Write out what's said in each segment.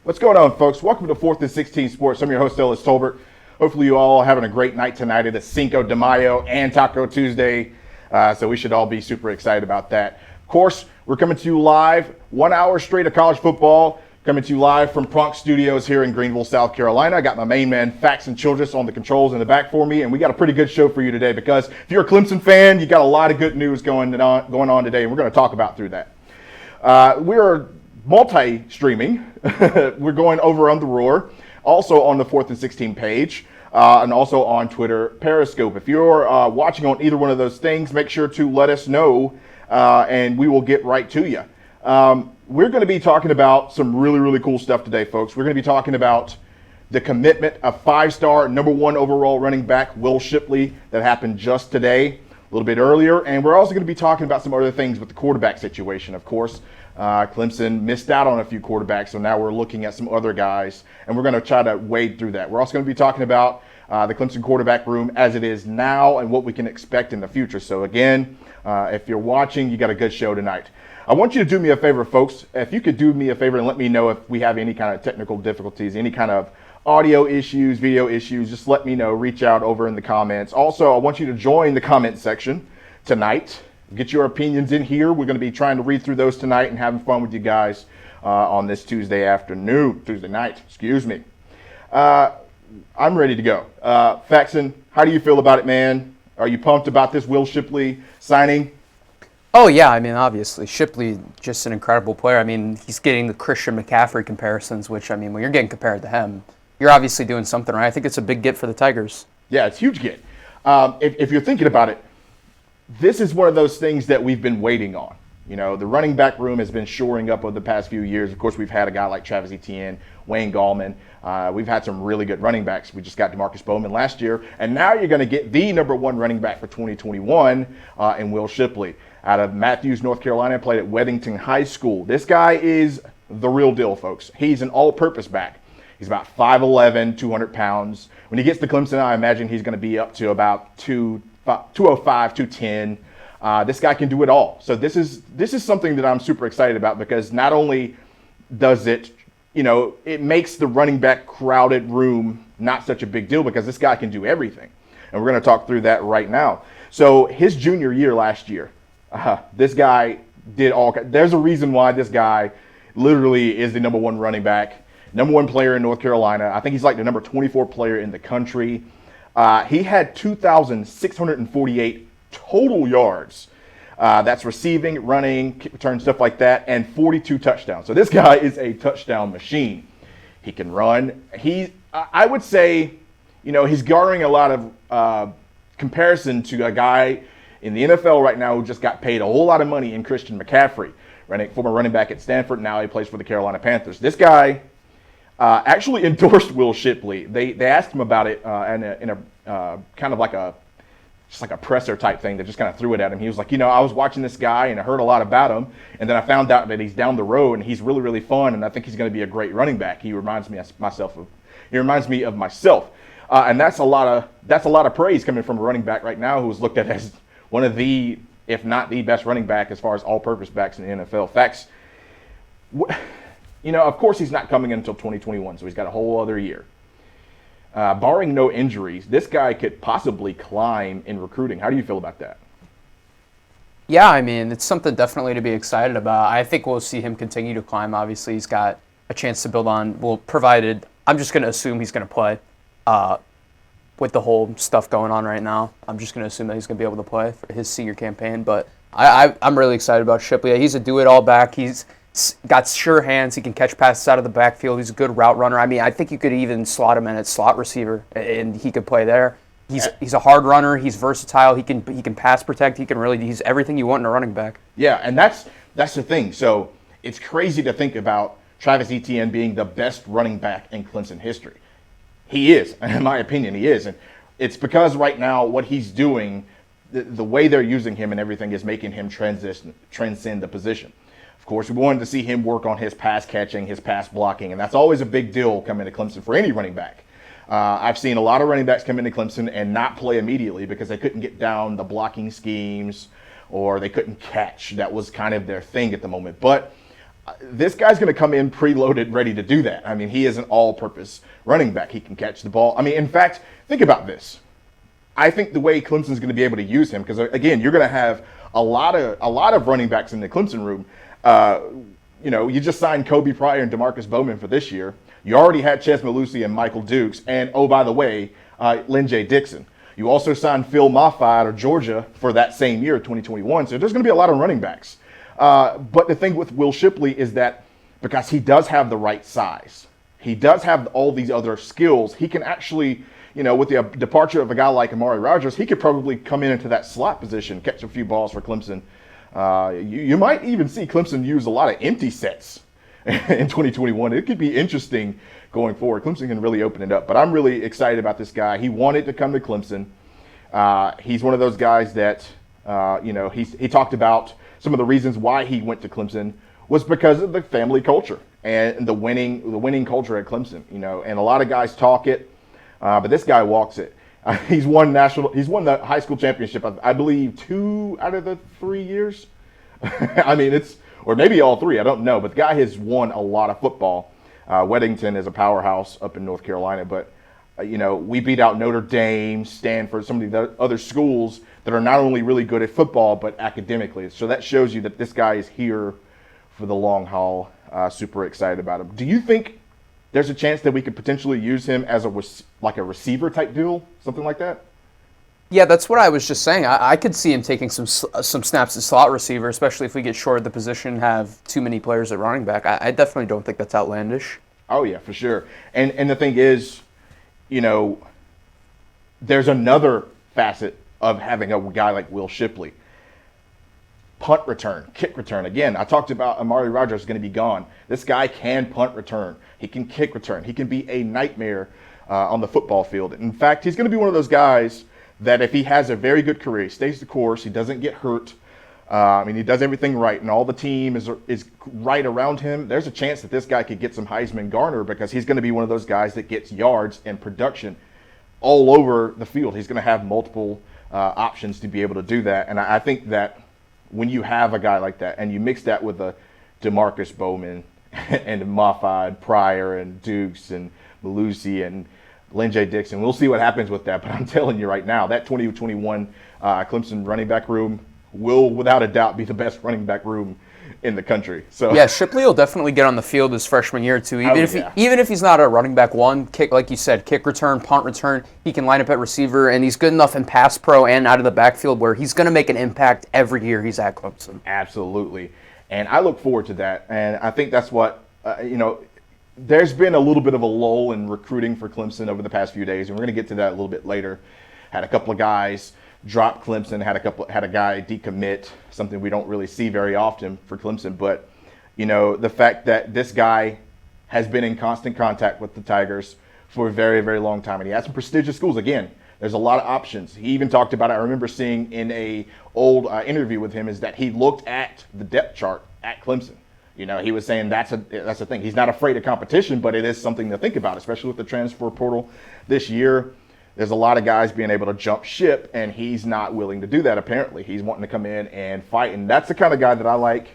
What's going on, folks? Welcome to 4th and 16 Sports. I'm your host, Ellis Tolbert. Hopefully you all are having a great night tonight. It is Cinco de Mayo and Taco Tuesday, so we should all be super excited about that. Of course, we're coming to you live, 1 hour straight of college football, coming to you live from Pronk Studios here in Greenville, South Carolina. I got my main man, Faxon Childress, on the controls in the back for me, and we got a pretty good show for you today because if you're a Clemson fan, you got a lot of good news going on today, and we're going to talk about through that. We're multi-streaming. We're going over on The Roar, also on the 4th and 16 page, and also on Twitter Periscope. If you're watching on either one of those things, make sure to let us know, and we will get right to you. We're going to be talking about some really cool stuff today, folks. We're going to be talking about the commitment of 5-star, number 1 overall running back, Will Shipley, that happened just today, a little bit earlier. And we're also going to be talking about some other things with the quarterback situation, of course. Clemson missed out on a few quarterbacks, so now we're looking at some other guys, and we're going to try to wade through that. We're also going to be talking about the Clemson quarterback room as it is now and what we can expect in the future. So again, if you're watching, you got a good show tonight. I want you to do me a favor, folks. If you could do me a favor and let me know if we have any kind of technical difficulties, any kind of audio issues, video issues, just let me know. Reach out over in the comments. Also, I want you to join the comment section tonight. Get your opinions in here. We're going to be trying to read through those tonight and having fun with you guys on this Tuesday night, excuse me. I'm ready to go. Faxon, how do you feel about it, man? Are you pumped about this Will Shipley signing? Oh, yeah. I mean, obviously, Shipley, just an incredible player. I mean, he's getting the Christian McCaffrey comparisons, which, I mean, when you're getting compared to him, you're obviously doing something right. I think it's a big get for the Tigers. Yeah, it's a huge get. If you're thinking about it, this is one of those things that we've been waiting on. You know, the running back room has been shoring up over the past few years. Of course, we've had a guy like Travis Etienne, Wayne Gallman. We've had some really good running backs. We just got DeMarcus Bowman last year. And now you're going to get the number 1 running back for 2021 in Will Shipley. Out of Matthews, North Carolina, played at Weddington High School. This guy is the real deal, folks. He's an all-purpose back. He's about 5'11", 200 pounds. When he gets to Clemson, I imagine he's going to be up to about 205, 210. This guy can do it all. So this is something that I'm super excited about because not only does it, it makes the running back crowded room not such a big deal because this guy can do everything. And we're going to talk through that right now. So his junior year last year, this guy did all. There's a reason why this guy literally is the number 1 running back, number 1 player in North Carolina. I think he's like the number 24 player in the country. He had 2,648 total yards. That's receiving, running, kick return, stuff like that, and 42 touchdowns. So this guy is a touchdown machine. He can run. I would say, he's garnering a lot of comparison to a guy in the NFL right now who just got paid a whole lot of money in Christian McCaffrey, former running back at Stanford. Now he plays for the Carolina Panthers. This guy actually endorsed Will Shipley. They asked him about it in a kind of like a presser type thing. They just kind of threw it at him. He was like, I was watching this guy and I heard a lot about him, and then I found out that he's down the road and he's really fun, and I think he's going to be a great running back. He reminds me of myself, and that's a lot of praise coming from a running back right now who is looked at as one of the, if not the best running back as far as all-purpose backs in the NFL. Facts. Of course he's not coming in until 2021, so he's got a whole other year. Barring no injuries, this guy could possibly climb in recruiting. How do you feel about that? Yeah, I mean, it's something definitely to be excited about. I think we'll see him continue to climb. Obviously, he's got a chance to build on, provided, I'm just going to assume he's going to play. With the whole stuff going on right now, I'm just going to assume that he's going to be able to play for his senior campaign. But I'm really excited about Shipley. He's a do-it-all back. He's got sure hands. He can catch passes out of the backfield. He's a good route runner. I mean, I think you could even slot him in at slot receiver, and he could play there. He's a hard runner. He's versatile. He can pass protect. He's everything you want in a running back. Yeah, and that's the thing. So it's crazy to think about Travis Etienne being the best running back in Clemson history. He is, in my opinion, he is. And it's because right now what he's doing, the way they're using him and everything is making him transcend the position. Of course, we wanted to see him work on his pass catching, his pass blocking, and that's always a big deal coming to Clemson for any running back. I've seen a lot of running backs come into Clemson and not play immediately because they couldn't get down the blocking schemes or they couldn't catch. That was kind of their thing at the moment. But this guy's going to come in preloaded, ready to do that. I mean, he is an all-purpose running back. He can catch the ball. I mean, in fact, think about this. I think the way Clemson's going to be able to use him, because again, you're going to have a lot of running backs in the Clemson room. You just signed Kobe Pryor and DeMarcus Bowman for this year. You already had Ches Malusi and Michael Dukes, and oh, by the way, Lynn J. Dixon. You also signed Phil Maffa out of Georgia for that same year, 2021. So there's going to be a lot of running backs. But the thing with Will Shipley is that because he does have the right size, he does have all these other skills, he can actually, with the departure of a guy like Amari Rodgers, he could probably come into that slot position, catch a few balls for Clemson. You might even see Clemson use a lot of empty sets in 2021. It could be interesting going forward. Clemson can really open it up. But I'm really excited about this guy. He wanted to come to Clemson. He's one of those guys that, he talked about some of the reasons why he went to Clemson was because of the family culture and the winning culture at Clemson. And a lot of guys talk it, but this guy walks it. He's won the high school championship, I believe, 2 out of the 3 years. I mean, or maybe all 3, I don't know. But the guy has won a lot of football. Weddington is a powerhouse up in North Carolina. But, we beat out Notre Dame, Stanford, some of the other schools that are not only really good at football, but academically. So that shows you that this guy is here for the long haul. Super excited about him. Do you think there's a chance that we could potentially use him as a receiver type deal, something like that? Yeah, that's what I was just saying. I could see him taking some snaps at slot receiver, especially if we get short of the position, have too many players at running back. I definitely don't think that's outlandish. Oh, yeah, for sure. And the thing is, there's another facet of having a guy like Will Shipley. Punt return, kick return. Again, I talked about Amari Rodgers is going to be gone. This guy can punt return. He can kick return. He can be a nightmare on the football field. In fact, he's going to be one of those guys that if he has a very good career, he stays the course, he doesn't get hurt, he does everything right, and all the team is right around him, there's a chance that this guy could get some Heisman Garner because he's going to be one of those guys that gets yards and production all over the field. He's going to have multiple options to be able to do that. And I think that when you have a guy like that and you mix that with a DeMarcus Bowman and Maffa and Pryor and Dukes and Malusi and Lynn J. Dixon, we'll see what happens with that. But I'm telling you right now, that 2021 Clemson running back room will, without a doubt, be the best running back room in the country. So yeah, Shipley will definitely get on the field his freshman year too. Even if he's not a running back one, kick, like you said, kick return, punt return, he can line up at receiver, and he's good enough in pass pro and out of the backfield where he's going to make an impact every year he's at Clemson. Absolutely, and I look forward to that. And I think that's what there's been a little bit of a lull in recruiting for Clemson over the past few days, and we're going to get to that a little bit later. Had a couple of guys drop Clemson, had a guy decommit, something we don't really see very often for Clemson. But, the fact that this guy has been in constant contact with the Tigers for a very, very long time, and he has some prestigious schools. Again, there's a lot of options. He even talked about, I remember seeing in a old interview with him, is that he looked at the depth chart at Clemson. He was saying that's a thing. He's not afraid of competition, but it is something to think about, especially with the transfer portal this year. There's a lot of guys being able to jump ship, and he's not willing to do that, apparently. He's wanting to come in and fight, and that's the kind of guy that I like.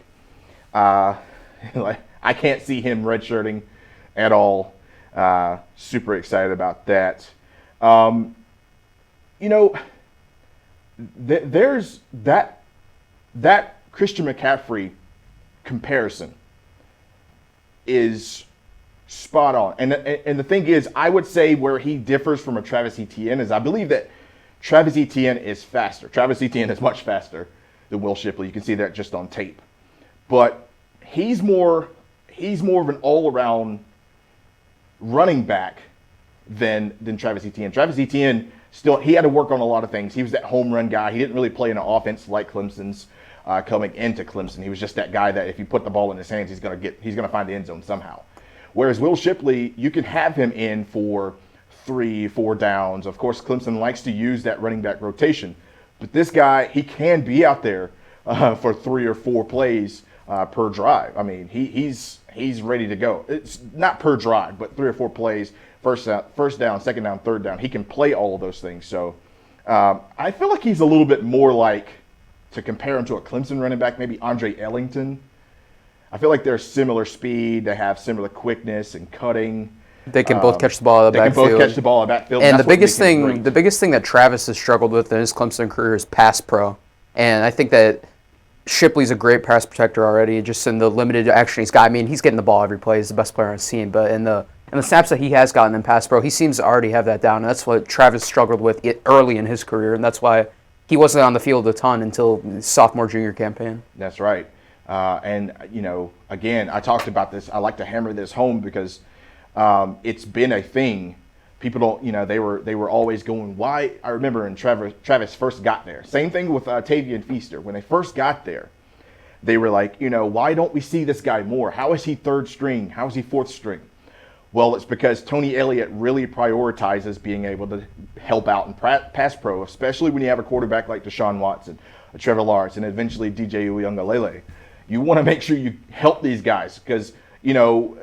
I can't see him redshirting at all. Super excited about that. There's that Christian McCaffrey comparison is spot on. And the thing is, I would say where he differs from a Travis Etienne is I believe that Travis Etienne is faster. Travis Etienne is much faster than Will Shipley. You can see that just on tape. But he's more of an all-around running back than Travis Etienne. Travis Etienne he had to work on a lot of things. He was that home run guy. He didn't really play in an offense like Clemson's. Coming into Clemson, he was just that guy that if you put the ball in his hands, he's gonna find the end zone somehow. Whereas Will Shipley, you can have him in for 3-4 downs. Of course, Clemson likes to use that running back rotation, but this guy, he can be out there for 3 or 4 plays per drive. I mean, he's ready to go. It's not per drive, but 3 or 4 plays, first down, second down, third down. He can play all of those things. So I feel like he's a little bit more like, to compare him to a Clemson running back, maybe Andre Ellington. I feel like they're similar speed. They have similar quickness and cutting. They can both catch the ball out of the They backfield. can both catch the ball out of the backfield. And That's the what makes him biggest great. the biggest thing that Travis has struggled with in his Clemson career is pass pro. And I think that Shipley's a great pass protector already, just in the limited action he's got. I mean, he's getting the ball every play. He's the best player I've seen. But in the snaps that he has gotten in pass pro, he seems to already have that down. And that's what Travis struggled with early in his career. And that's why he wasn't on the field a ton until his sophomore, junior campaign. That's right. And, you know, again, I talked about this. I like to hammer this home because it's been a thing. People don't, you know, they were always going, why? I remember when Travis first got there. Same thing with Tavian Feaster. When they first got there, they were like, you know, why don't we see this guy more? How is he third string? How is he fourth string? Well, it's because Tony Elliott really prioritizes being able to help out in pass pro, especially when you have a quarterback like Deshaun Watson, Trevor Lawrence, and eventually DJ Uiagalelei. You want to make sure you help these guys because, you know,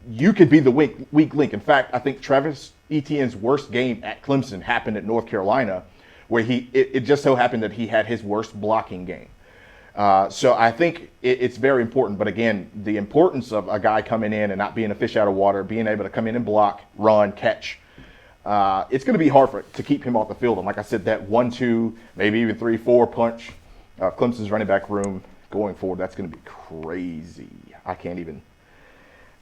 you could be the weak link. In fact, I think Travis Etienne's worst game at Clemson happened at North Carolina, where it just so happened that he had his worst blocking game. So I think it's very important. But again, the importance of a guy coming in and not being a fish out of water, being able to come in and block, run, catch, it's going to be hard to keep him off the field. And like I said, that 1-2, maybe even 3-4 punch, Clemson's running back room going forward, that's going to be crazy. I can't even.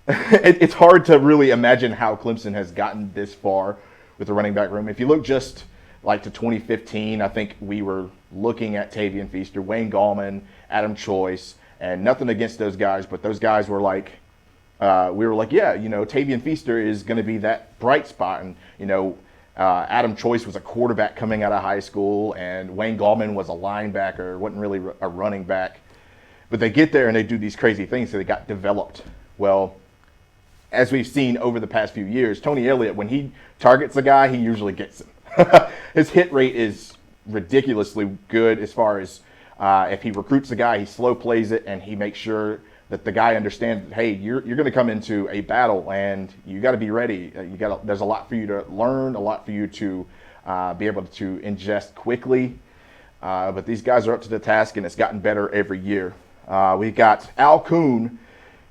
It's hard to really imagine how Clemson has gotten this far with the running back room. If you look just like to 2015, I think we were looking at Tavian Feaster, Wayne Gallman, Adam Choice, and nothing against those guys, but those guys were like, we were like, yeah, you know, Tavian Feaster is going to be that bright spot. And, you know, Adam Choice was a quarterback coming out of high school, and Wayne Gallman was a linebacker, wasn't really a running back. But they get there and they do these crazy things, so they got developed. Well, as we've seen over the past few years, Tony Elliott, when he targets a guy, he usually gets him. His hit rate is ridiculously good as far as if he recruits a guy, he slow plays it, and he makes sure that the guy understands, hey, you're going to come into a battle, and you got to be ready. There's a lot for you to learn, a lot for you to be able to ingest quickly. But these guys are up to the task, and it's gotten better every year. We got Al Kuhn.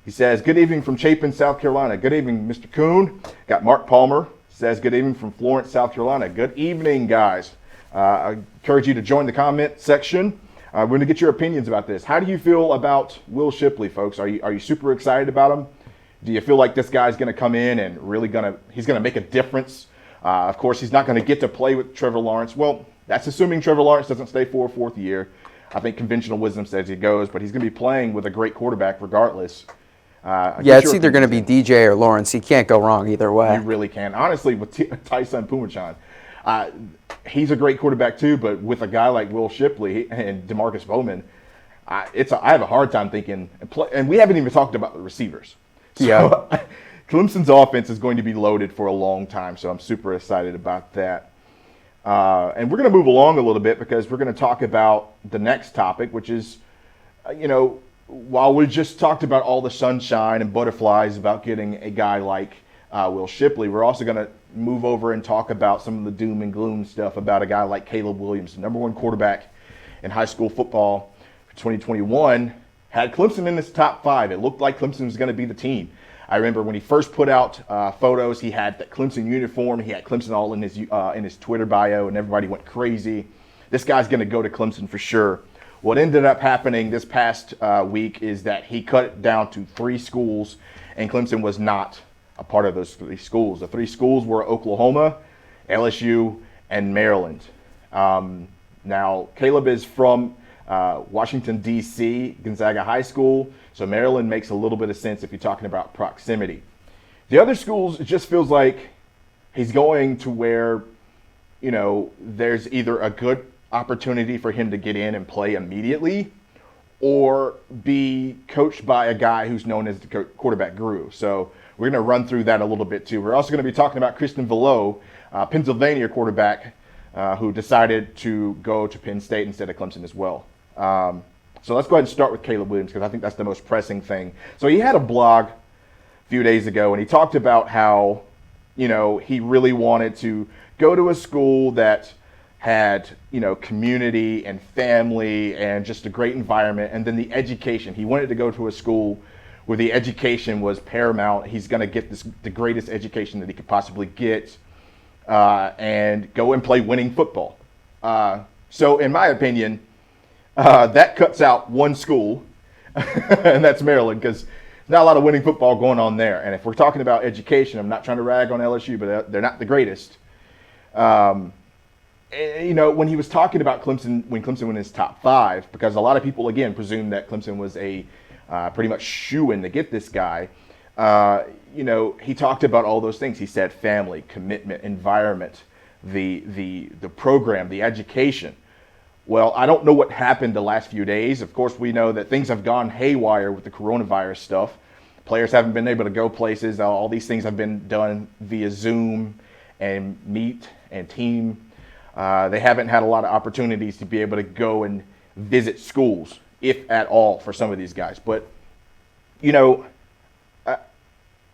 He says, good evening from Chapin, South Carolina. Good evening, Mr. Kuhn. Got Mark Palmer. Says, good evening from Florence, South Carolina. Good evening, guys. I encourage you to join the comment section. We're going to get your opinions about this. How do you feel about Will Shipley, folks? Are you super excited about him? Do you feel like this guy's going to come in and he's going to make a difference? Of course, he's not going to get to play with Trevor Lawrence. Well, that's assuming Trevor Lawrence doesn't stay for a fourth year. I think conventional wisdom says he goes, but he's going to be playing with a great quarterback regardless. Yeah, it's either going to be DJ or Lawrence. He can't go wrong either way. You really can. Honestly, with Tyson Pumachan, he's a great quarterback too, but with a guy like Will Shipley and DeMarcus Bowman, I have a hard time thinking, and we haven't even talked about the receivers. So, yeah. Clemson's offense is going to be loaded for a long time, so I'm super excited about that. And we're going to move along a little bit because we're going to talk about the next topic, which is, you know, while we just talked about all the sunshine and butterflies about getting a guy like Will Shipley, we're also going to move over and talk about some of the doom and gloom stuff about a guy like Caleb Williams, the number one quarterback in high school football for 2021, had Clemson in his top 5. It looked like Clemson was going to be the team. I remember when he first put out photos, he had the Clemson uniform. He had Clemson all in his Twitter bio, and everybody went crazy. This guy's going to go to Clemson for sure. What ended up happening this past week is that he cut it down to 3 schools, and Clemson was not a part of those 3 schools. The 3 schools were Oklahoma, LSU, and Maryland. Now, Caleb is from Washington, D.C., Gonzaga High School, so Maryland makes a little bit of sense if you're talking about proximity. The other schools, it just feels like he's going to where, you know, there's either a good opportunity for him to get in and play immediately or be coached by a guy who's known as the quarterback guru. So we're going to run through that a little bit too. We're also going to be talking about Christian Velo, Pennsylvania quarterback, who decided to go to Penn State instead of Clemson as well. So let's go ahead and start with Caleb Williams because I think that's the most pressing thing. So he had a blog a few days ago and he talked about how, you know, he really wanted to go to a school that had, community and family and just a great environment. And then the education. He wanted to go to a school where the education was paramount. He's going to get the greatest education that he could possibly get and go and play winning football. So in my opinion, that cuts out one school, and that's Maryland, because not a lot of winning football going on there. And if we're talking about education, I'm not trying to rag on LSU, but they're not the greatest. When he was talking about Clemson, when Clemson went in his top 5, because a lot of people, again, presume that Clemson was a pretty much shoo-in to get this guy. He talked about all those things. He said family, commitment, environment, the program, the education. Well, I don't know what happened the last few days. Of course, we know that things have gone haywire with the coronavirus stuff. Players haven't been able to go places. All these things have been done via Zoom and Meet and Team. They haven't had a lot of opportunities to be able to go and visit schools, if at all, for some of these guys. But,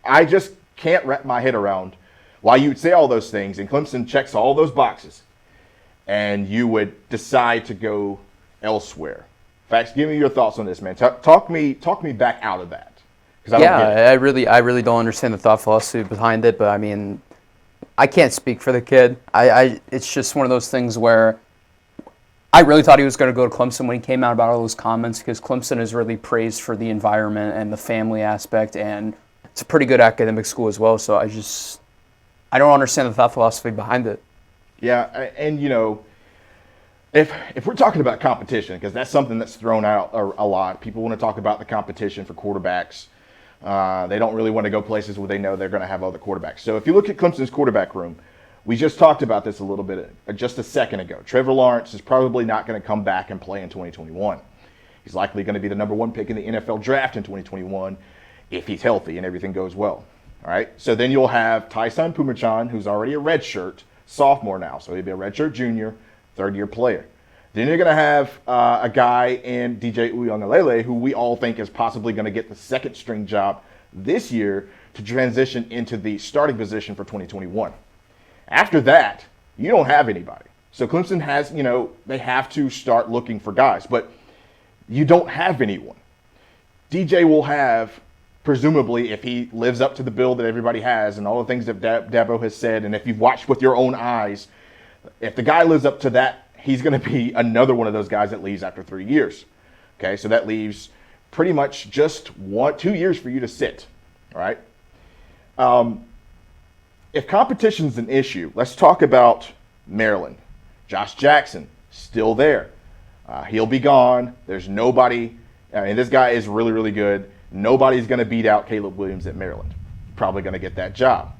I just can't wrap my head around why you would say all those things, and Clemson checks all those boxes, and you would decide to go elsewhere. Fax, give me your thoughts on this, man. Talk me back out of that. I really don't understand the thought philosophy behind it, but I mean, I can't speak for the kid. It's just one of those things where I really thought he was going to go to Clemson when he came out about all those comments, because Clemson is really praised for the environment and the family aspect, and it's a pretty good academic school as well. So I don't understand the thought philosophy behind it. Yeah, and if we're talking about competition, because that's something that's thrown out a lot, people want to talk about the competition for quarterbacks. They don't really want to go places where they know they're going to have other quarterbacks. So if you look at Clemson's quarterback room, we just talked about this a little bit just a second ago. Trevor Lawrence is probably not going to come back and play in 2021. He's likely going to be the number 1 pick in the NFL draft in 2021 if he's healthy and everything goes well. All right. So then you'll have Tyson Pumachan, who's already a redshirt sophomore now. So he'll be a redshirt junior, third-year player. Then you're going to have a guy in DJ Uiagalelei, who we all think is possibly going to get the second-string job this year to transition into the starting position for 2021. After that, you don't have anybody. So Clemson has, they have to start looking for guys, but you don't have anyone. DJ will have, presumably, if he lives up to the bill that everybody has and all the things that Dabo has said, and if you've watched with your own eyes, if the guy lives up to that, he's going to be another one of those guys that leaves after 3 years. Okay, so that leaves pretty much just 2 years for you to sit. All right. If competition's an issue, let's talk about Maryland. Josh Jackson, still there. He'll be gone. There's nobody. I mean, this guy is really, really good. Nobody's going to beat out Caleb Williams at Maryland. Probably going to get that job.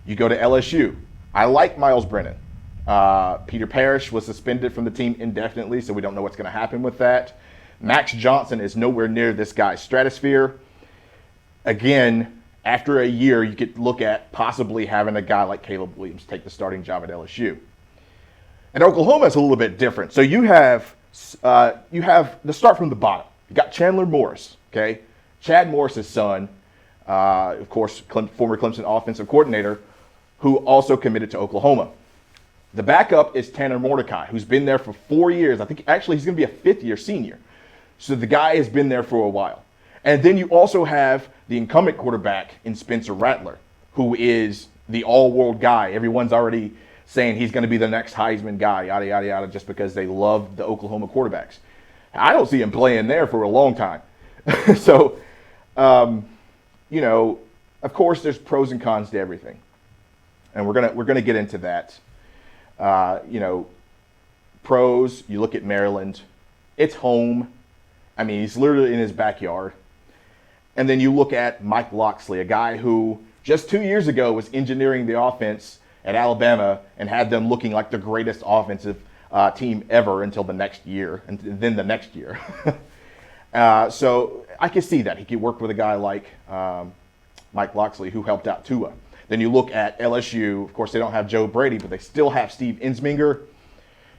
You go to LSU. I like Miles Brennan. Peter Parrish was suspended from the team indefinitely, so we don't know what's going to happen with that. Max Johnson is nowhere near this guy's stratosphere. Again, after a year, you could look at possibly having a guy like Caleb Williams take the starting job at LSU. And Oklahoma is a little bit different. So you have to start from the bottom. You got Chandler Morris, okay? Chad Morris's son, of course, former Clemson offensive coordinator, who also committed to Oklahoma. The backup is Tanner Mordecai, who's been there for 4 years. I think actually he's going to be a fifth-year senior. So the guy has been there for a while. And then you also have the incumbent quarterback in Spencer Rattler, who is the all-world guy. Everyone's already saying he's going to be the next Heisman guy, yada, yada, yada, just because they love the Oklahoma quarterbacks. I don't see him playing there for a long time. So, of course, there's pros and cons to everything. And we're gonna get into that. Pros, you look at Maryland, it's home. I mean, he's literally in his backyard. And then you look at Mike Locksley, a guy who just 2 years ago was engineering the offense at Alabama and had them looking like the greatest offensive team ever until the next year, and then the next year. So I can see that. He could work with a guy like Mike Locksley, who helped out Tua. Then you look at LSU. Of course, they don't have Joe Brady, but they still have Steve Ensminger.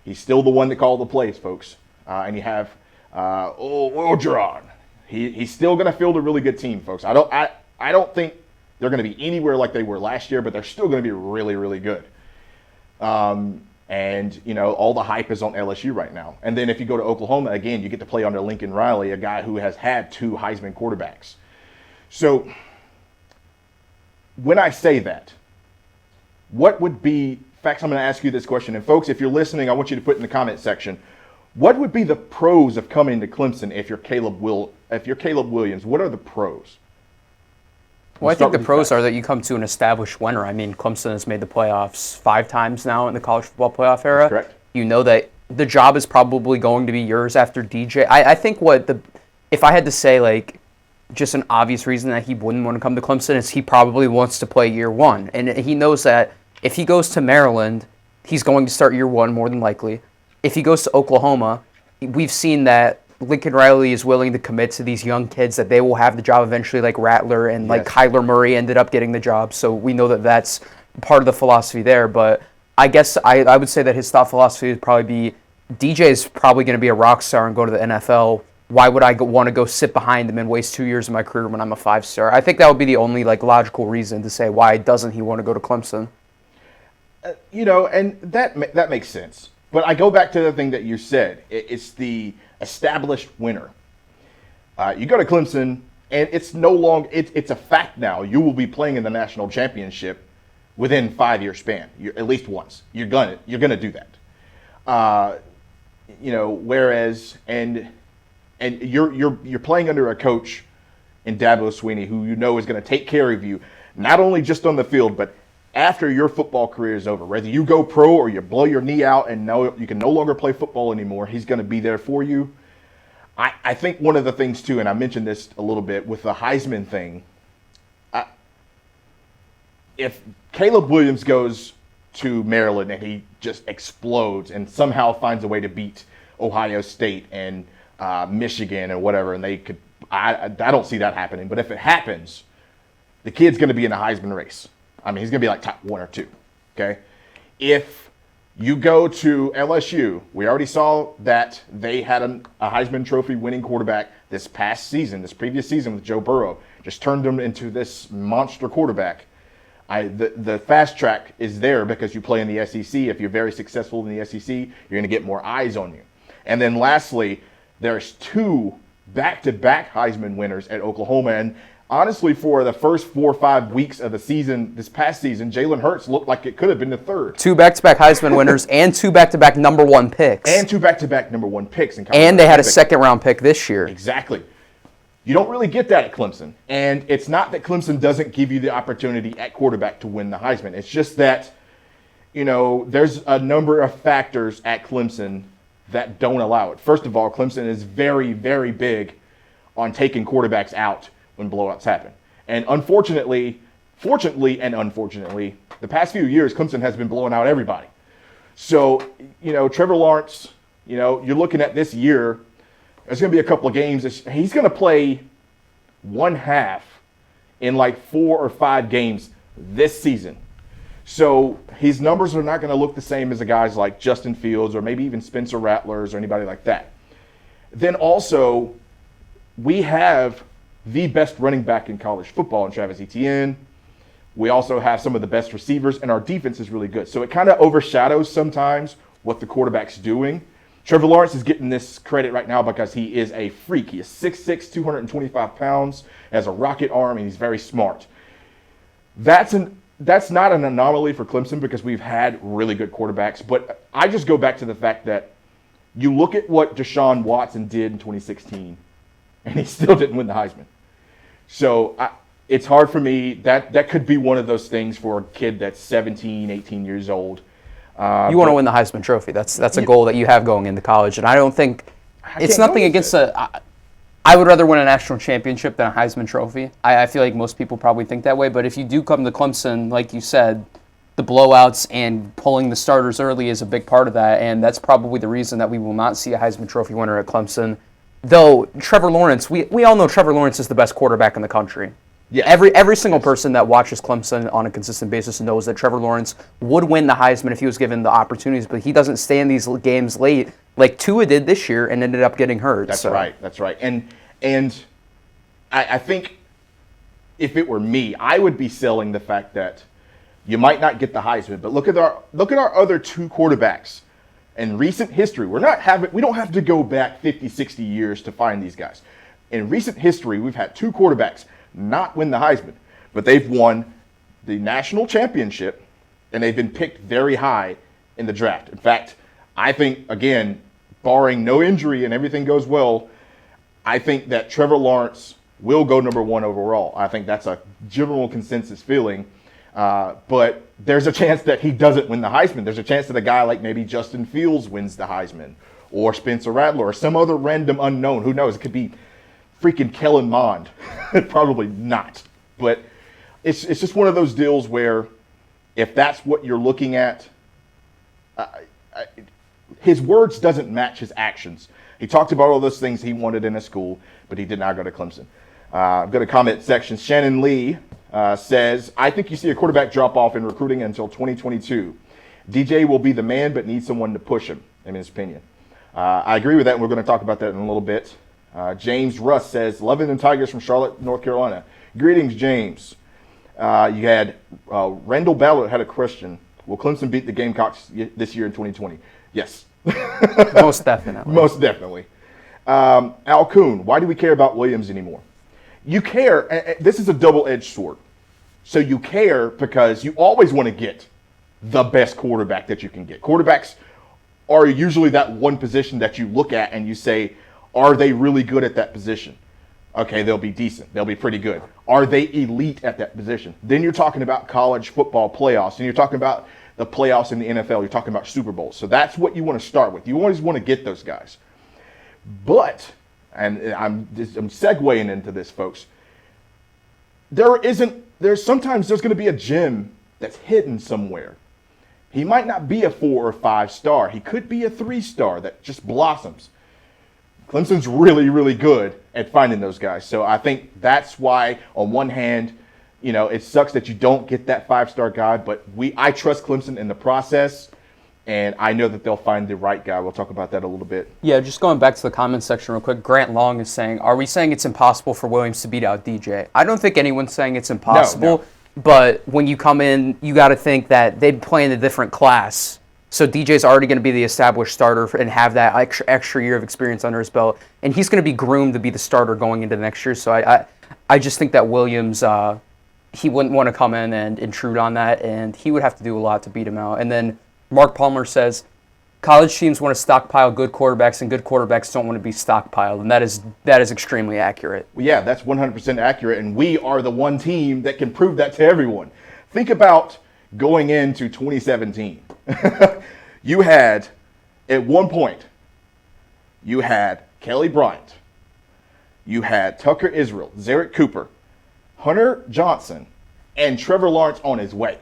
He's still the one that called the plays, folks. And you have Orgeron. He's still going to field a really good team, folks. I don't think they're going to be anywhere like they were last year, but they're still going to be really, really good. And, all the hype is on LSU right now. And then if you go to Oklahoma, again, you get to play under Lincoln Riley, a guy who has had 2 Heisman quarterbacks. So when I say that, what would be, in fact, I'm going to ask you this question. And folks, if you're listening, I want you to put in the comment section, what would be the pros of coming to Clemson if you're Caleb Williams? What are the pros? Well, I think the pros are that you come to an established winner. I mean, Clemson has made the playoffs 5 times now in the college football playoff era. That's correct. You know that the job is probably going to be yours after DJ. I think if I had to say, like, just an obvious reason that he wouldn't want to come to Clemson is he probably wants to play year 1. And he knows that if he goes to Maryland, he's going to start year 1 more than likely. If he goes to Oklahoma, we've seen that Lincoln Riley is willing to commit to these young kids that they will have the job eventually, like Rattler and like Kyler Murray ended up getting the job. So we know that that's part of the philosophy there. But I guess I would say that his thought philosophy would probably be DJ is probably going to be a rock star and go to the NFL. Why would I want to go sit behind him and waste 2 years of my career when I'm a 5-star? I think that would be the only logical reason to say why doesn't he want to go to Clemson. And that makes sense. But I go back to the thing that you said. It's the established winner. You go to Clemson, and it's no longer. It's a fact now. You will be playing in the national championship within 5-year span. At least once. You're gonna do that. Whereas and you're playing under a coach in Dabo Swinney who is going to take care of you, not only just on the field, but after your football career is over. Whether you go pro or you blow your knee out and you can no longer play football anymore, he's going to be there for you. I think one of the things, too, and I mentioned this a little bit with the Heisman thing, if Caleb Williams goes to Maryland and he just explodes and somehow finds a way to beat Ohio State and Michigan or whatever, and they could, I don't see that happening. But if it happens, the kid's going to be in the Heisman race. I mean, he's going to be like top 1 or 2, okay? If you go to LSU, we already saw that they had a Heisman Trophy winning quarterback this previous season with Joe Burrow. Just turned him into this monster quarterback. The fast track is there because you play in the SEC. If you're very successful in the SEC, you're going to get more eyes on you. And then lastly, there's 2 back-to-back Heisman winners at Oklahoma. And honestly, for the first 4 or 5 weeks of the season, this past season, Jalen Hurts looked like it could have been the 3rd. 2 back-to-back Heisman winners and 2 back-to-back number 1 picks. And 2 back-to-back number 1 picks. And they had a second-round pick this year. Exactly. You don't really get that at Clemson. And it's not that Clemson doesn't give you the opportunity at quarterback to win the Heisman. It's just that, there's a number of factors at Clemson that don't allow it. First of all, Clemson is very, very big on taking quarterbacks out when blowouts happen. And fortunately and unfortunately, the past few years, Clemson has been blowing out everybody. So, Trevor Lawrence, you're looking at this year, there's going to be a couple of games. He's going to play 1 half in like 4 or 5 games this season. So his numbers are not going to look the same as the guys like Justin Fields or maybe even Spencer Rattlers or anybody like that. Then also, we have the best running back in college football in Travis Etienne. We also have some of the best receivers, and our defense is really good. So it kind of overshadows sometimes what the quarterback's doing. Trevor Lawrence is getting this credit right now because he is a freak. He is 6'6", 225 pounds, has a rocket arm, and he's very smart. That's not an anomaly for Clemson because we've had really good quarterbacks. But I just go back to the fact that you look at what Deshaun Watson did in 2016, and he still didn't win the Heisman. So it's hard for me. That could be one of those things for a kid that's 17, 18 years old. You want to win the Heisman Trophy. That's a goal that you have going into college. And I don't think it's nothing against I would rather win a national championship than a Heisman Trophy. I feel like most people probably think that way. But if you do come to Clemson, like you said, the blowouts and pulling the starters early is a big part of that. And that's probably the reason that we will not see a Heisman Trophy winner at Clemson. Though Trevor Lawrence, we all know Trevor Lawrence is the best quarterback in the country. Yeah. Every single person that watches Clemson on a consistent basis knows that Trevor Lawrence would win the Heisman if he was given the opportunities, but he doesn't stay in these games late like Tua did this year and ended up getting hurt. That's right. And I think if it were me, I would be selling the fact that You might not get the Heisman, but look at our other two quarterbacks in recent history. We don't have to go back 50, 60 years to find these guys. In recent history, we've had two quarterbacks not win the Heisman, but they've won the national championship and they've been picked very high in the draft. In fact, I think, again, barring no injury and everything goes well, I think that Trevor Lawrence will go number 1 overall. I think that's a general consensus feeling. But there's a chance that he doesn't win the Heisman. There's a chance that a guy like maybe Justin Fields wins the Heisman, or Spencer Rattler, or some other random unknown. Who knows? It could be freaking Kellen Mond. Probably not. But it's just one of those deals where if that's what you're looking at, his words doesn't match his actions. He talked about all those things he wanted in a school, but he did not go to Clemson. Go to comment section. Shannon Lee says, I think you see a quarterback drop off in recruiting until 2022. DJ will be the man, but needs someone to push him, in his opinion. I agree with that, and we're going to talk about that in a little bit. James Russ says, loving the Tigers from Charlotte, North Carolina. Greetings, James. You had Randall Ballard had a question. Will Clemson beat the Gamecocks this year in 2020? Yes. Most definitely. Most definitely. Al Kuhn, why do we care about Williams anymore? You care. This is a double-edged sword. So you care because you always want to get the best quarterback that you can get. Quarterbacks are usually that one position that you look at and you say, are they really good at that position? Okay, they'll be decent. They'll be pretty good. Are they elite at that position? Then you're talking about college football playoffs, and you're talking about the playoffs in the NFL. You're talking about Super Bowls. So that's what you want to start with. You always want to get those guys. But, and I'm segueing into this, folks, sometimes there's going to be a gem that's hidden somewhere. He might not be a 4 or 5 star. He could be a 3 star that just blossoms. Clemson's really, really good at finding those guys. So I think that's why, on one hand, it sucks that you don't get that 5-star guy, but I trust Clemson in the process, and I know that they'll find the right guy. We'll talk about that a little bit. Yeah, just going back to the comments section real quick, Grant Long is saying, are we saying it's impossible for Williams to beat out DJ? I don't think anyone's saying it's impossible, but when you come in, you got to think that they'd play in a different class. So DJ's already going to be the established starter and have that extra year of experience under his belt, and he's going to be groomed to be the starter going into the next year. So I just think that Williams, he wouldn't want to come in and intrude on that, and he would have to do a lot to beat him out. And then Mark Palmer says, college teams want to stockpile good quarterbacks, and good quarterbacks don't want to be stockpiled, and that is extremely accurate. Well, yeah, that's 100% accurate, and we are the one team that can prove that to everyone. Think about going into 2017. You had, at one point, you had Kelly Bryant, you had Tucker Israel, Zarek Cooper, Hunter Johnson, and Trevor Lawrence on his way.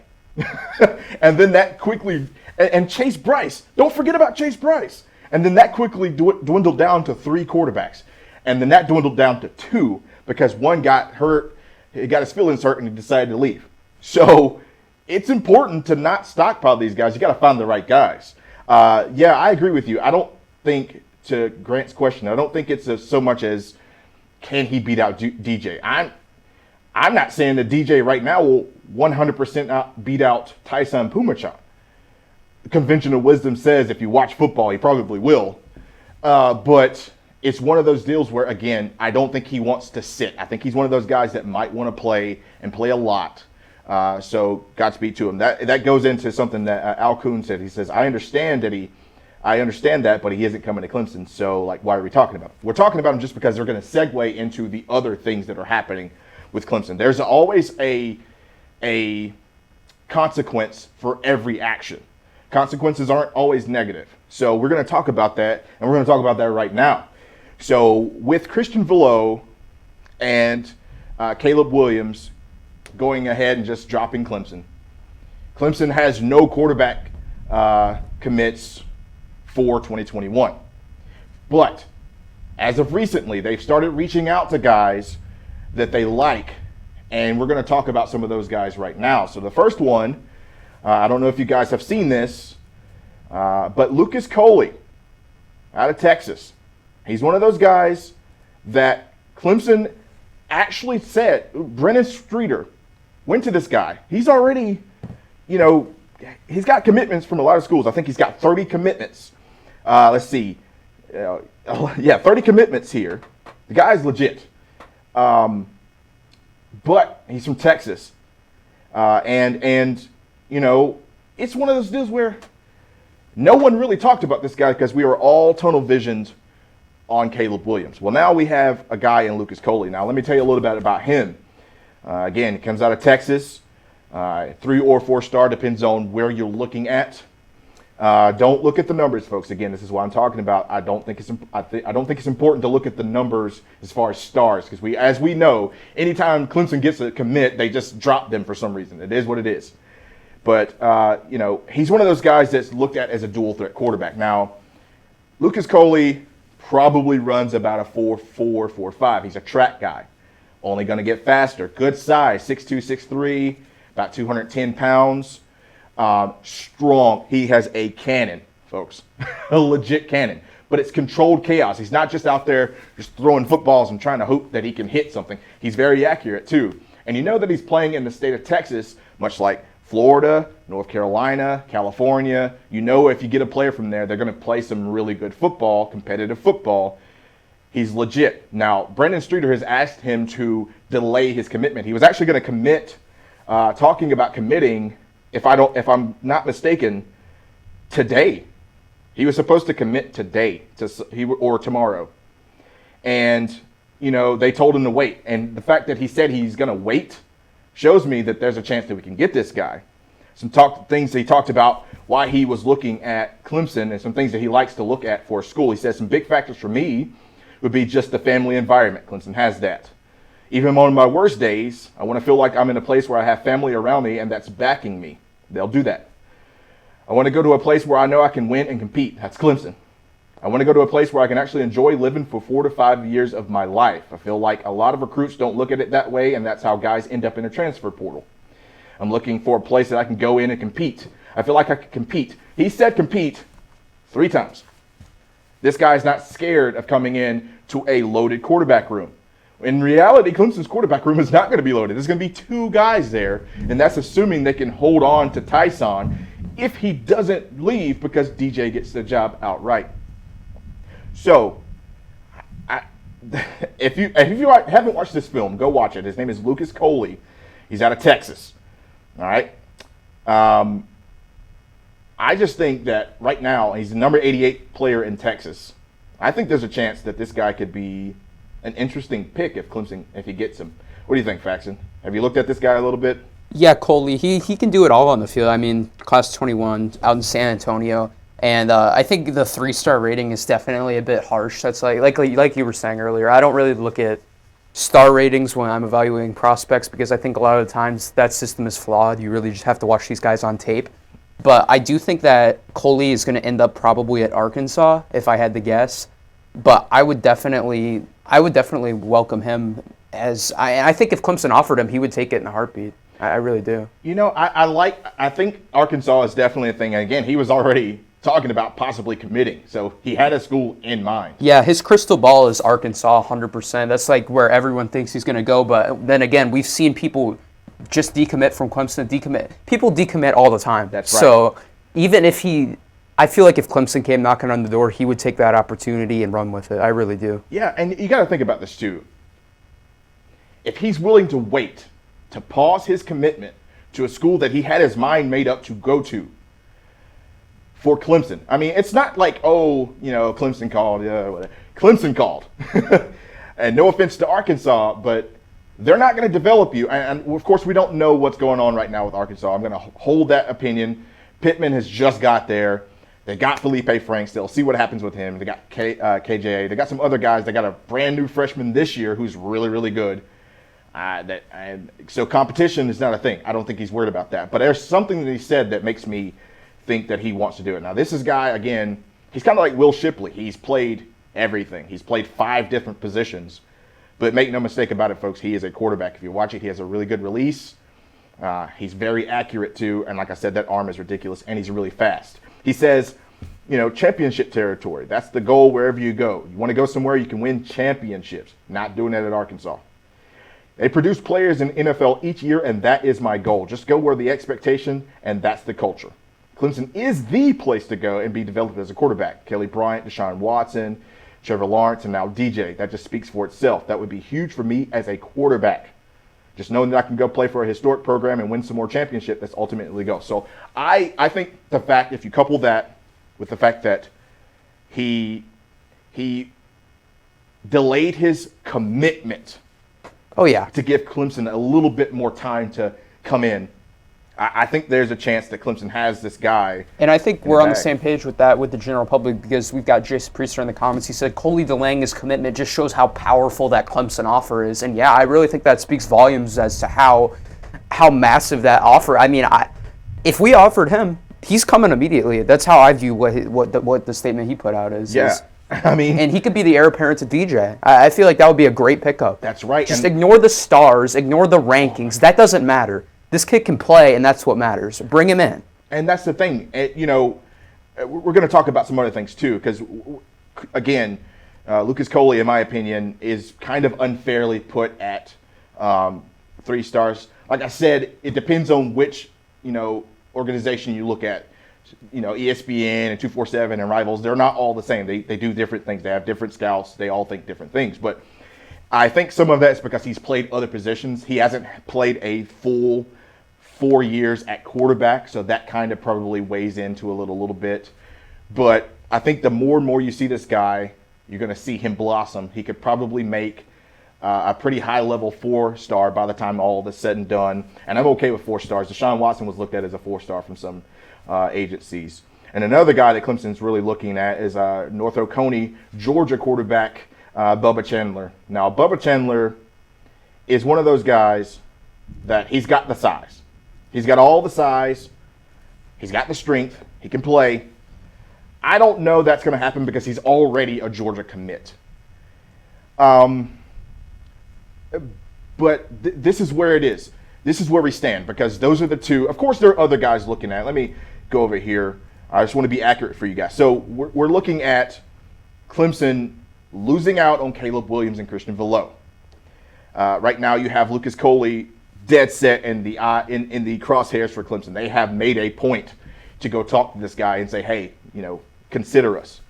And then that quickly, and Chase Bryce, don't forget about Chase Bryce. And then that quickly dwindled down to 3 quarterbacks. And then that dwindled down to 2 because one got hurt, he got his feelings hurt, and he decided to leave. So it's important to not stockpile these guys. You got to find the right guys. Yeah, I agree with you. I don't think, to Grant's question, I don't think it's so much as can he beat out DJ. I'm not saying that DJ right now will 100% beat out Tyson Pumachan. Conventional wisdom says if you watch football, he probably will. But it's one of those deals where, again, I don't think he wants to sit. I think he's one of those guys that might want to play and play a lot. So Godspeed to him. That goes into something that Al Kuhn said. He says, I understand that, but he isn't coming to Clemson. So, why are we talking about him? We're talking about him just because they're going to segue into the other things that are happening with Clemson. There's always a consequence for every action. Consequences aren't always negative. So we're going to talk about that, and we're going to talk about that right now. So with Christian Velo and Caleb Williams going ahead and just dropping Clemson, Clemson has no quarterback commits for 2021. But as of recently, they've started reaching out to guys that they like, and we're going to talk about some of those guys right now. So the first one, I don't know if you guys have seen this, but Lucas Coley out of Texas. He's one of those guys that Clemson actually said, Brennan Streeter went to this guy. He's already you know, he's got commitments from a lot of schools. I think he's got 30 commitments. Let's see. 30 commitments here. The guy's legit. But he's from Texas. And you know, it's one of those deals where no one really talked about this guy because we were all tunnel visioned on Caleb Williams. Well, now we have a guy in Lucas Coley. Now, let me tell you a little bit about him. Again, he comes out of Texas. 3 or 4 star, depends on where you're looking at. Don't look at the numbers, folks. Again, this is what I'm talking about. I don't think it's important to look at the numbers as far as stars, because as we know, anytime Clemson gets a commit, they just drop them for some reason. It is what it is. But you know, he's one of those guys that's looked at as a dual threat quarterback. Now, Lucas Coley probably runs about a 4.4, 4.5. He's a track guy, only going to get faster. Good size, 6'2", 6'3", about 210 pounds. Strong. He has a cannon, folks. A legit cannon. But it's controlled chaos. He's not just out there just throwing footballs and trying to hope that he can hit something. He's very accurate, too. And you know that he's playing in the state of Texas, much like Florida, North Carolina, California. You know if you get a player from there, they're going to play some really good football, competitive football. He's legit. Now, Brendan Streeter has asked him to delay his commitment. He was actually going to commit, talking about committing, if I'm not mistaken, today. He was supposed to commit today or tomorrow. And, you know, they told him to wait. And the fact that he said he's going to wait shows me that there's a chance that we can get this guy. Some things that he talked about why he was looking at Clemson and some things that he likes to look at for school. He says some big factors for me would be just the family environment. Clemson has that. Even on my worst days, I want to feel like I'm in a place where I have family around me and that's backing me. They'll do that. I want to go to a place where I know I can win and compete. That's Clemson. I want to go to a place where I can actually enjoy living for 4 to 5 years of my life. I feel like a lot of recruits don't look at it that way, and that's how guys end up in a transfer portal. I'm looking for a place that I can go in and compete. I feel like I can compete. He said compete 3 times. This guy's not scared of coming in to a loaded quarterback room. In reality, Clemson's quarterback room is not going to be loaded. There's going to be 2 guys there, and that's assuming they can hold on to Tyson if he doesn't leave because DJ gets the job outright. So, if you haven't watched this film, go watch it. His name is Lucas Coley. He's out of Texas. All right. I just think that right now he's the number 88 player in Texas. I think there's a chance that this guy could be an interesting pick if he gets him. What do you think, Faxon? Have you looked at this guy a little bit? Yeah, Coley. He can do it all on the field. I mean, class 21 out in San Antonio. And I think the 3-star rating is definitely a bit harsh. That's like you were saying earlier. I don't really look at star ratings when I'm evaluating prospects because I think a lot of the times that system is flawed. You really just have to watch these guys on tape. But I do think that Coley is going to end up probably at Arkansas if I had to guess. But I would definitely welcome him as I think if Clemson offered him, he would take it in a heartbeat. I really do. You know, I think Arkansas is definitely a thing. And again, he was already talking about possibly committing. So he had a school in mind. Yeah, his crystal ball is Arkansas 100%. That's like where everyone thinks he's going to go. But then again, we've seen people just decommit from Clemson, decommit. People decommit all the time. That's right. So even if I feel like if Clemson came knocking on the door, he would take that opportunity and run with it. I really do. Yeah, and you got to think about this too. If he's willing to wait to pause his commitment to a school that he had his mind made up to go to for Clemson. I mean, it's not like, Clemson called. Clemson called. And no offense to Arkansas, but they're not going to develop you. And of course, we don't know what's going on right now with Arkansas. I'm going to hold that opinion. Pittman has just got there. They got Felipe Franks. They'll see what happens with him. They got KJ. They got some other guys. They got a brand new freshman this year who's really, really good. So competition is not a thing. I don't think he's worried about that. But there's something that he said that makes me think that he wants to do it. Now, this is guy, again, he's kind of like Will Shipley. He's played everything. He's played 5 different positions. But make no mistake about it, folks, he is a quarterback. If you watch it, he has a really good release. He's very accurate, too. And like I said, that arm is ridiculous, and he's really fast. He says, championship territory. That's the goal wherever you go. You want to go somewhere you can win championships. Not doing that at Arkansas. They produce players in NFL each year, and that is my goal. Just go where the expectation, and that's the culture. Clemson is the place to go and be developed as a quarterback. Kelly Bryant, Deshaun Watson, Trevor Lawrence, and now DJ. That just speaks for itself. That would be huge for me as a quarterback. Just knowing that I can go play for a historic program and win some more championship, that's ultimately the goal. So I think the fact, if you couple that with the fact that he delayed his commitment to give Clemson a little bit more time to come in, I think there's a chance that Clemson has this guy. And I think we're on the same page with that with the general public, because we've got Jason Priester in the comments. He said Coley DeLange's commitment just shows how powerful that Clemson offer is. And yeah, I really think that speaks volumes as to how massive that offer. I mean, if we offered him, he's coming immediately. That's how I view what the statement he put out is. Yeah. I mean, and he could be the heir apparent to DJ. I feel like that would be a great pickup. That's right. Just ignore the stars, ignore the rankings. That doesn't matter. This kid can play, and that's what matters. Bring him in. And that's the thing. You know, we're going to talk about some other things too, because again, Lucas Coley, in my opinion, is kind of unfairly put at 3 stars. Like I said, it depends on which organization you look at. ESPN and 247 and Rivals, they're not all the same. They do different things. They have different scouts. They all think different things. But I think some of that's because he's played other positions. He hasn't played a full 4 years at quarterback, so that kind of probably weighs into a little bit. But I think the more and more you see this guy, you're going to see him blossom. He could probably make a pretty high-level 4-star by the time all of this said and done. And I'm okay with 4 stars. Deshaun Watson was looked at as a 4-star from some agencies. And another guy that Clemson's really looking at is North Oconee, Georgia quarterback Bubba Chandler. Now, Bubba Chandler is one of those guys that he's got the size. He's got all the size. He's got the strength. He can play. I don't know that's going to happen because he's already a Georgia commit. But this is where it is. This is where we stand, because those are the two. Of course, there are other guys looking at it. Let me go over here. I just want to be accurate for you guys. So we're looking at Clemson losing out on Caleb Williams and Christian Veloux. Right now, you have Lucas Coley dead set in the crosshairs for Clemson. They have made a point to go talk to this guy and say, hey, consider us.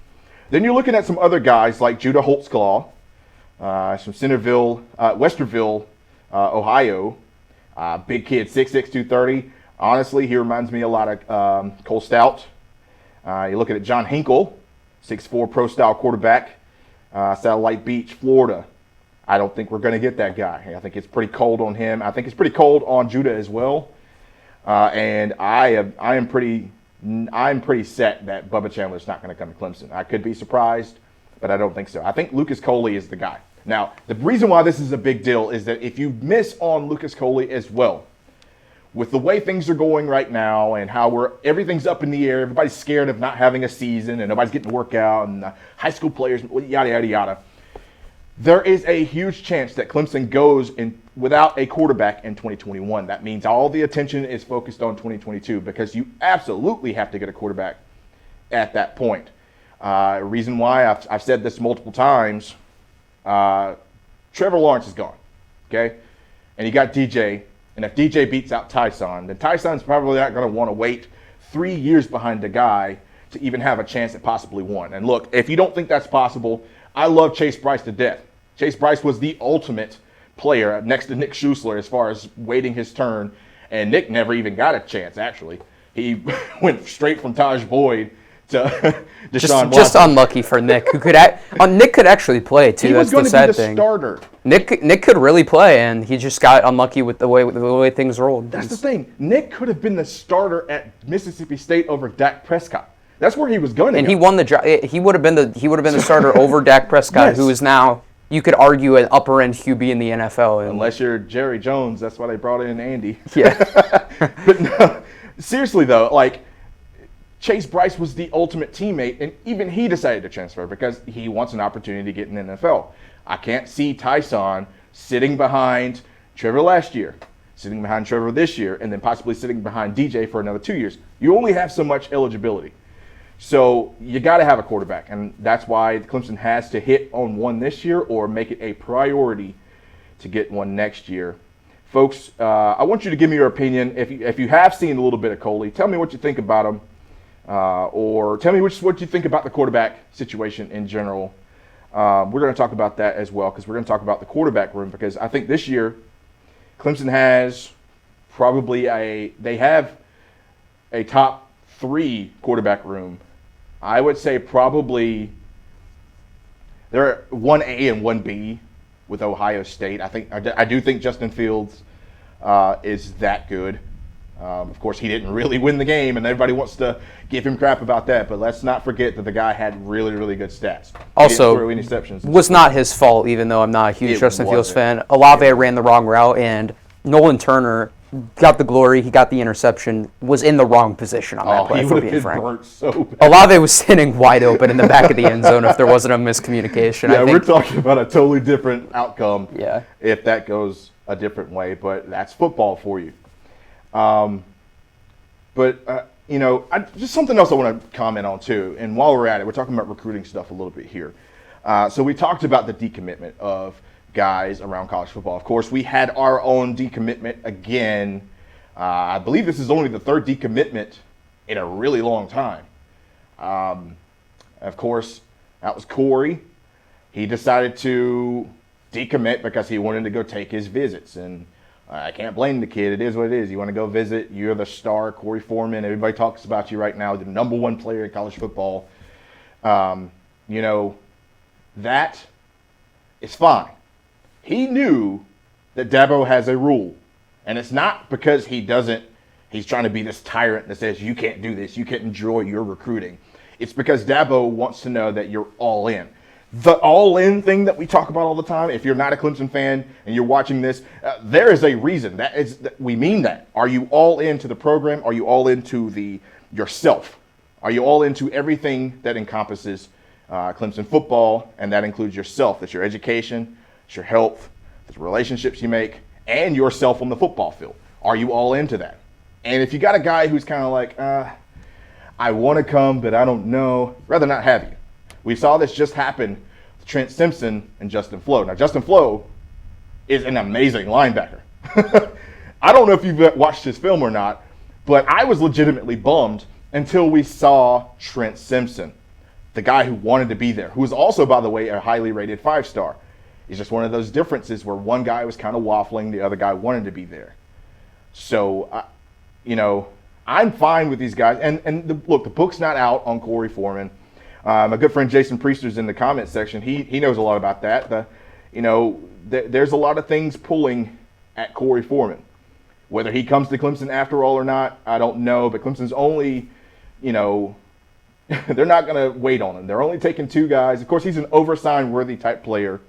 Then you're looking at some other guys like Judah Holtzclaw, from Westerville, Ohio. Big kid, 6'6", 230. Honestly, he reminds me a lot of Cole Stout. You're looking at John Hinkle, 6'4", pro-style quarterback, Satellite Beach, Florida. I don't think we're going to get that guy. I think it's pretty cold on him. I think it's pretty cold on Judah as well. And I'm pretty set that Bubba Chandler's not going to come to Clemson. I could be surprised, but I don't think so. I think Lucas Coley is the guy. Now, the reason why this is a big deal is that if you miss on Lucas Coley as well, with the way things are going right now and how everything's up in the air, everybody's scared of not having a season and nobody's getting to work out and high school players, yada, yada, yada. There is a huge chance that Clemson goes in without a quarterback in 2021. That means all the attention is focused on 2022 because you absolutely have to get a quarterback at that point. Reason why, I've said this multiple times, Trevor Lawrence is gone, okay? And you got DJ, and if DJ beats out Tyson, then Tyson's probably not going to want to wait 3 years behind the guy to even have a chance at possibly one. And look, if you don't think that's possible, I love Chase Bryce to death. Chase Bryce was the ultimate player next to Nick Schuessler as far as waiting his turn, and Nick never even got a chance, actually. He went straight from Taj Boyd to Deshaun Watson. Just unlucky for Nick, who could Nick could actually play too. That's the sad thing. He was going to be the starter. Nick could really play, and he just got unlucky with the way things rolled. That's the thing. Nick could have been the starter at Mississippi State over Dak Prescott. That's where he was going. And he won the job. He would have been the starter over Dak Prescott, yes, who is now, you could argue, an upper end QB in the NFL. Unless you're Jerry Jones, that's why they brought in Andy. Yeah. But no, seriously though, like, Chase Bryce was the ultimate teammate, and even he decided to transfer because he wants an opportunity to get in the NFL. I can't see Tyson sitting behind Trevor last year, sitting behind Trevor this year, and then possibly sitting behind DJ for another 2 years. You only have so much eligibility. So you got to have a quarterback, and that's why Clemson has to hit on one this year or make it a priority to get one next year. Folks, I want you to give me your opinion. If you have seen a little bit of Coley, tell me what you think about him, or tell me what you think about the quarterback situation in general. We're going to talk about that as well, because we're going to talk about the quarterback room, because I think this year Clemson has probably they have a top 3 quarterback room. I would say probably they're 1A and 1B with Ohio State. I do think Justin Fields is that good. Of course, he didn't really win the game, and everybody wants to give him crap about that. But let's not forget that the guy had really, really good stats. Also, interceptions. Was not his fault, even though I'm not a huge Justin Fields fan. Olave ran the wrong route, and Nolan Turner got the glory. He got the interception. Was in the wrong position on that play. He For would have being been frank, burnt so bad. Olave was sitting wide open in the back of the end zone if there wasn't a miscommunication. Yeah, we're talking about a totally different outcome. Yeah. If that goes a different way, but that's football for you. Just something else I want to comment on too. And while we're at it, we're talking about recruiting stuff a little bit here. So we talked about the decommitment of guys around college football. Of course, we had our own decommitment again. I believe this is only the 3rd decommitment in a really long time. Of course, that was Corey. He decided to decommit because he wanted to go take his visits. And I can't blame the kid. It is what it is. You want to go visit. You're the star, Corey Foreman. Everybody talks about you right now, the number 1 player in college football. That is fine. He knew that Dabo has a rule. And it's not because he's trying to be this tyrant that says you can't do this, you can't enjoy your recruiting. It's because Dabo wants to know that you're all in. The all-in thing that we talk about all the time, if you're not a Clemson fan and you're watching this, there is a reason. We mean that. Are you all into the program? Are you all into yourself? Are you all into everything that encompasses Clemson football, and that includes yourself? That's your education, it's your health, it's relationships you make, and yourself on the football field. Are you all into that? And if you got a guy who's kind of like, I want to come, but I don't know, rather not have you. We saw this just happen with Trent Simpson and Justin Flo. Now, Justin Flo is an amazing linebacker. I don't know if you've watched his film or not, but I was legitimately bummed until we saw Trent Simpson, the guy who wanted to be there, who was also, by the way, a highly rated 5-star. It's just one of those differences where one guy was kind of waffling, the other guy wanted to be there. So, I'm fine with these guys. And look, the book's not out on Corey Foreman. My good friend Jason Priester's in the comment section. He knows a lot about that. There's a lot of things pulling at Corey Foreman. Whether he comes to Clemson after all or not, I don't know. But Clemson's only, they're not going to wait on him. They're only taking 2 guys. Of course, he's an oversign worthy type player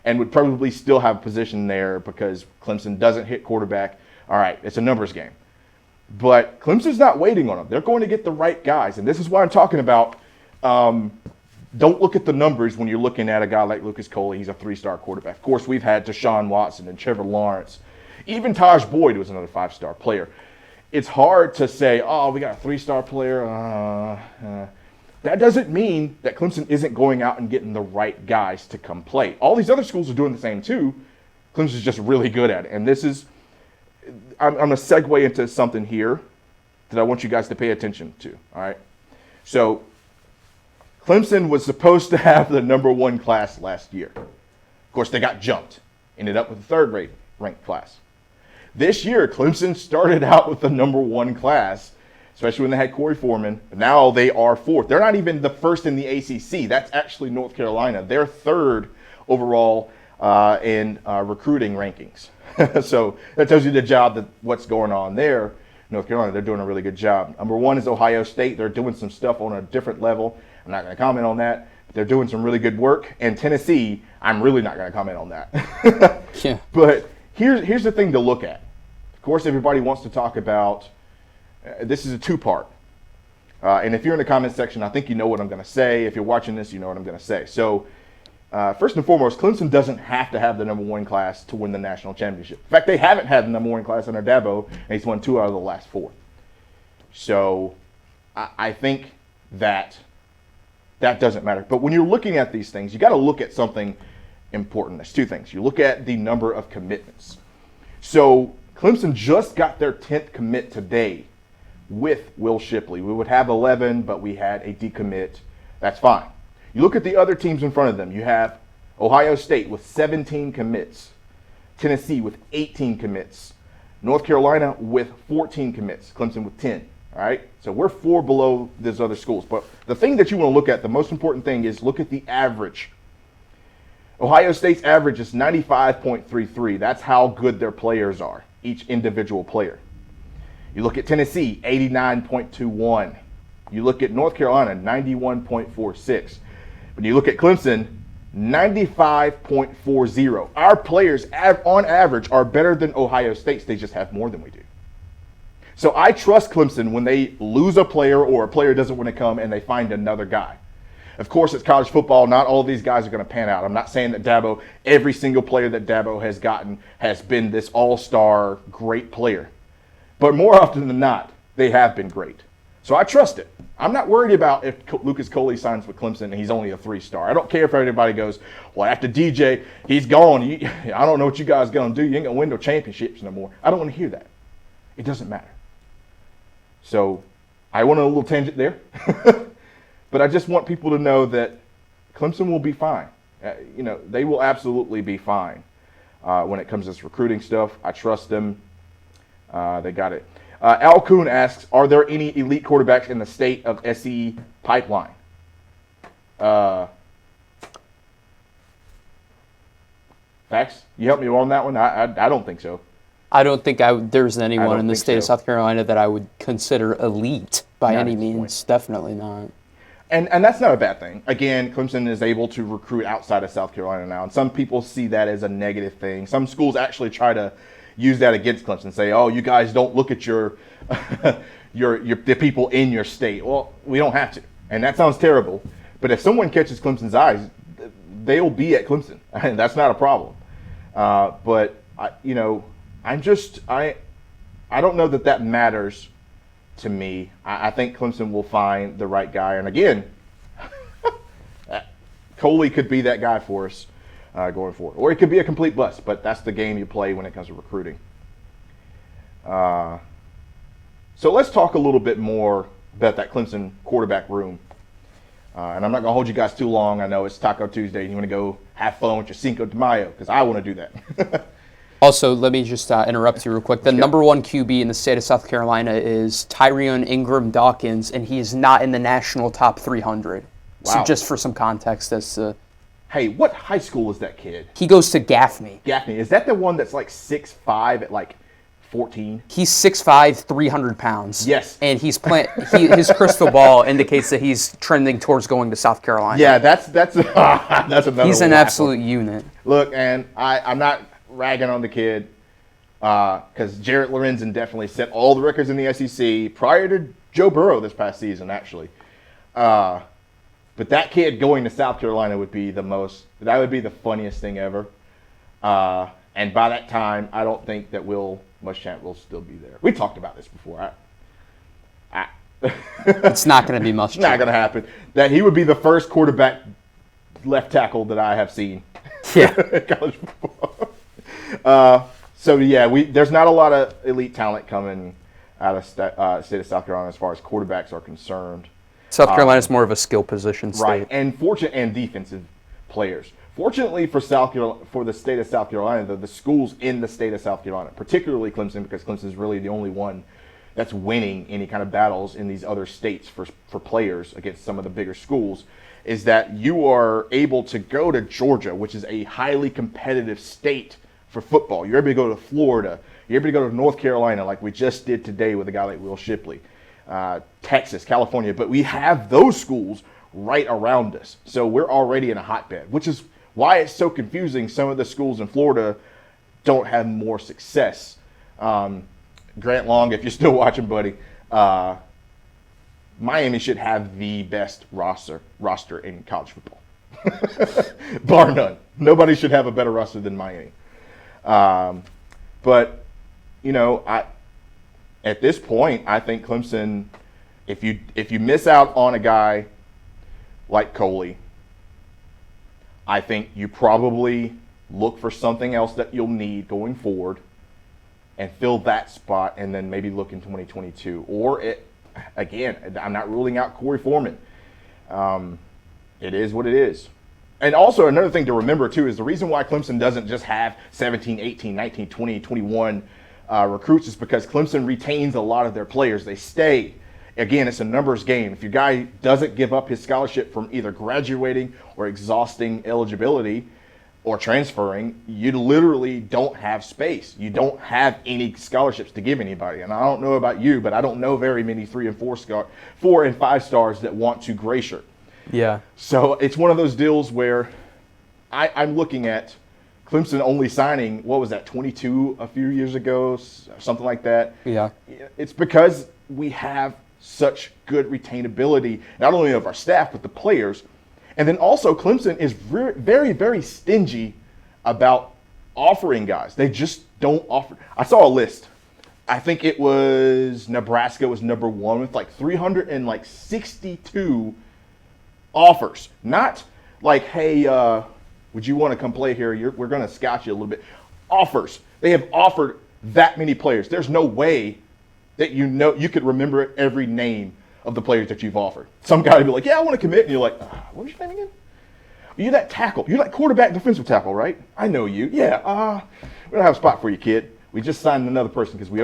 and would probably still have a position there because Clemson doesn't hit quarterback. All right, it's a numbers game. But Clemson's not waiting on him. They're going to get the right guys. And this is why I'm talking about don't look at the numbers when you're looking at a guy like Lucas Coley. He's a 3-star quarterback. Of course, we've had Deshaun Watson and Trevor Lawrence. Even Taj Boyd was another 5-star player. It's hard to say, oh, we got a 3-star player. That doesn't mean that Clemson isn't going out and getting the right guys to come play. All these other schools are doing the same too. Clemson's just really good at it. And this is, I'm going to segue into something here that I want you guys to pay attention to. All right. So Clemson was supposed to have the number 1 class last year. Of course, they got jumped. Ended up with the 3rd ranked class. This year, Clemson started out with the number 1 class, especially when they had Corey Foreman. Now they are 4th. They're not even the 1st in the ACC. That's actually North Carolina. They're 3rd overall in recruiting rankings. So that tells you the job that what's going on there. North Carolina, they're doing a really good job. Number 1 is Ohio State. They're doing some stuff on a different level. I'm not going to comment on that. But they're doing some really good work. And Tennessee, I'm really not going to comment on that. Yeah. But here's the thing to look at. Of course, everybody wants to talk about, this is a 2-part. And if you're in the comment section, I think you know what I'm going to say. If you're watching this, you know what I'm going to say. So first and foremost, Clemson doesn't have to have the number 1 class to win the national championship. In fact, they haven't had the number 1 class under Dabo, and he's won 2 out of the last 4. So I think that doesn't matter. But when you're looking at these things, you got to look at something important. There's two things. You look at the number of commitments. So Clemson just got their 10th commit today with Will Shipley. We would have 11, but we had a decommit. That's fine. You look at the other teams in front of them. You have Ohio State with 17 commits, Tennessee with 18 commits, North Carolina with 14 commits, Clemson with 10. All right, so we're 4 below those other schools. But the thing that you want to look at, the most important thing, is look at the average. Ohio State's average is 95.33. That's how good their players are, each individual player. You look at Tennessee, 89.21. You look at North Carolina, 91.46. When you look at Clemson, 95.40. Our players, on average, are better than Ohio State's. They just have more than we do. So I trust Clemson when they lose a player or a player doesn't want to come and they find another guy. Of course, it's college football. Not all of these guys are going to pan out. I'm not saying that Dabo, every single player that Dabo has gotten has been this all-star great player. But more often than not, they have been great. So I trust it. I'm not worried about if Lucas Coley signs with Clemson and he's only a 3-star. I don't care if everybody goes, well, after DJ, he's gone. I don't know what you guys are going to do. You ain't going to win no championships no more. I don't want to hear that. It doesn't matter. So I went on a little tangent there. But I just want people to know that Clemson will be fine. They will absolutely be fine when it comes to this recruiting stuff. I trust them. They got it. Al Kuhn asks, are there any elite quarterbacks in the state of SE pipeline? Facts? You help me on that one? I don't think so. I don't think there's anyone in the state of South Carolina that I would consider elite by any means. Definitely not. And that's not a bad thing. Again, Clemson is able to recruit outside of South Carolina now, and some people see that as a negative thing. Some schools actually try to use that against Clemson, say, "Oh, you guys don't look at your the people in your state." Well, we don't have to, and that sounds terrible. But if someone catches Clemson's eyes, they'll be at Clemson, and that's not a problem. But I don't know that matters to me. I think Clemson will find the right guy. And again, Coley could be that guy for us going forward. Or it could be a complete bust, but that's the game you play when it comes to recruiting. So let's talk a little bit more about that Clemson quarterback room. And I'm not going to hold you guys too long. I know it's Taco Tuesday and you want to go have fun with your Cinco de Mayo because I want to do that. Also, let me just interrupt you real quick. The number one QB in the state of South Carolina is Tyrion Ingram Dawkins, and he is not in the national top 300. Wow. So just for some context as to... Hey, what high school is that kid? He goes to Gaffney. Gaffney. Is that the one that's like 6'5" at like 14? He's 6'5", 300 pounds. Yes. And his crystal ball indicates that he's trending towards going to South Carolina. Yeah, that's another He's an absolute unit. Look, and I'm not ragging on the kid because Jarrett Lorenzen definitely set all the records in the SEC prior to Joe Burrow this past season, actually. But that kid going to South Carolina would be that would be the funniest thing ever. And by that time, I don't think that Will Muschamp will still be there. We talked about this before. It's not going to be Muschamp. It's not going to happen. That he would be the first quarterback left tackle that I have seen. Yeah. College football. So yeah, there's not a lot of elite talent coming out of state of South Carolina as far as quarterbacks are concerned. South Carolina is more of a skill position state, right? And defensive players. Fortunately for the state of South Carolina, the schools in the state of South Carolina, particularly Clemson, because Clemson is really the only one that's winning any kind of battles in these other states for players against some of the bigger schools, is that you are able to go to Georgia, which is a highly competitive state for football. You're able to go to Florida. You're able to go to North Carolina like we just did today with a guy like Will Shipley. Texas, California. But we have those schools right around us. So we're already in a hotbed, which is why it's so confusing. Some of the schools in Florida don't have more success. Grant Long, if you're still watching, buddy, Miami should have the best roster in college football. Bar none. Nobody should have a better roster than Miami. But, at this point, I think Clemson, if you miss out on a guy like Coley, I think you probably look for something else that you'll need going forward and fill that spot, and then maybe look in 2022. Or, again, I'm not ruling out Corey Foreman. It is what it is. And also another thing to remember, too, is the reason why Clemson doesn't just have 17, 18, 19, 20, 21 recruits is because Clemson retains a lot of their players. They stay. Again, it's a numbers game. If your guy doesn't give up his scholarship from either graduating or exhausting eligibility or transferring, you literally don't have space. You don't have any scholarships to give anybody. And I don't know about you, but I don't know very many 3 and 4 and 5 stars that want to gray shirt. Yeah. So it's one of those deals where I'm looking at Clemson only signing, what was that, 22 a few years ago, something like that. Yeah. It's because we have such good retainability, not only of our staff, but the players. And then also Clemson is very, very stingy about offering guys. They just don't offer. I saw a list. I think it was Nebraska was number 1 with like 362 offers. Not like, hey, would you want to come play here? We're going to scout you a little bit. Offers. They have offered that many players. There's no way that you could remember every name of the players that you've offered. Some guy would be like, yeah, I want to commit. And you're like, what was your name again? You're that tackle. You're that quarterback defensive tackle, right? I know you. Yeah, we don't have a spot for you, kid. We just signed another person because we